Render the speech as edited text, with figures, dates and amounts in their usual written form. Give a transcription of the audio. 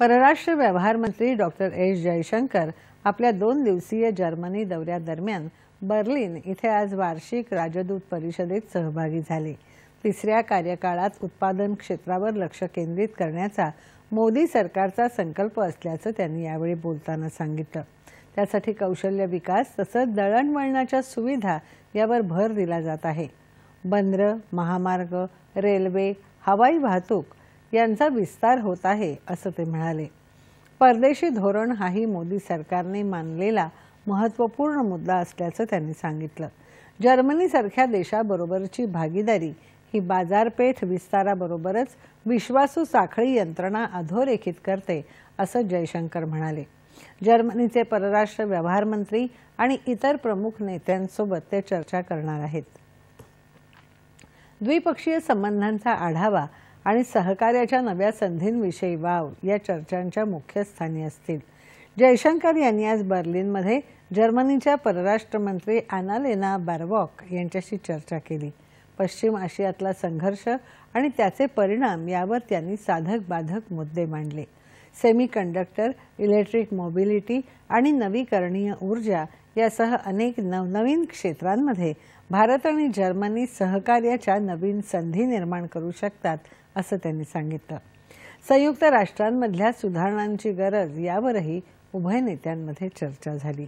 परराष्ट्र व्यवहार मंत्री डॉक्टर एस जयशंकर आपल्या 2 दिवसीय जर्मनी दौऱ्यादरम्यान बर्लिन इथे आज वार्षिक राजदूत परिषदेत सहभागी झाले। तिसऱ्या कार्यकाळात उत्पादन क्षेत्रावर लक्ष केंद्रित करण्याचा मोदी सरकारचा संकल्प असल्याचं त्यांनी यावेळी बोलताना सांगितलं। त्यासाठी कौशल्य विकास तसंच दळणवळणाच्या सुविधा यावर भर दिला जात आहे। बंदरं, महामार्ग, रेल्वे, हवाई वाहतूक यांचा विस्तार होत आहे असं ते म्हणाले। परदेशी धोरण हाही मोदी सरकारने मानलेला महत्त्वपूर्ण मुद्दा असल्याचं त्यांनी सांगितलं। जर्मनीसारख्या देशाबरोबरची भागीदारी ही बाजारपेठ विस्ताराबरोबरच विश्वासू साखळी यंत्रणा अधोरेखित करते असं जयशंकर म्हणाले। जर्मनीचे परराष्ट्र व्यवहार मंत्री आणि इतर प्रमुख नेत्यांसोबत ते चर्चा करणार आहेत। द्विपक्षीय संबंधांचा आढावा आणि सहकार्याच्या नव्या संधींविषयी वाव या चर्चांच्या मुख्य स्थानी असतील। जयशंकर यांनी आज बर्लिनमध्ये जर्मनीच्या परराष्ट्र मंत्री ॲनालेना बारबॉक यांच्याशी चर्चा केली। पश्चिम आशियातला संघर्ष आणि त्याचे परिणाम यावर त्यांनी साधक बाधक मुद्दे मांडले। सेमीकंडक्टर, इलेक्ट्रिक मोबिलिटी आणि नवीकरणीय ऊर्जा यासह अनेक नवनवीन क्षेत्रांमध्ये भारत आणि जर्मनी सहकार्याच्या नवीन संधी निर्माण करू शकतात असं त्यांनी सांगितलं। संयुक्त राष्ट्रांमधल्या सुधारणांची गरज यावरही उभय नेत्यांमध्ये चर्चा झाली।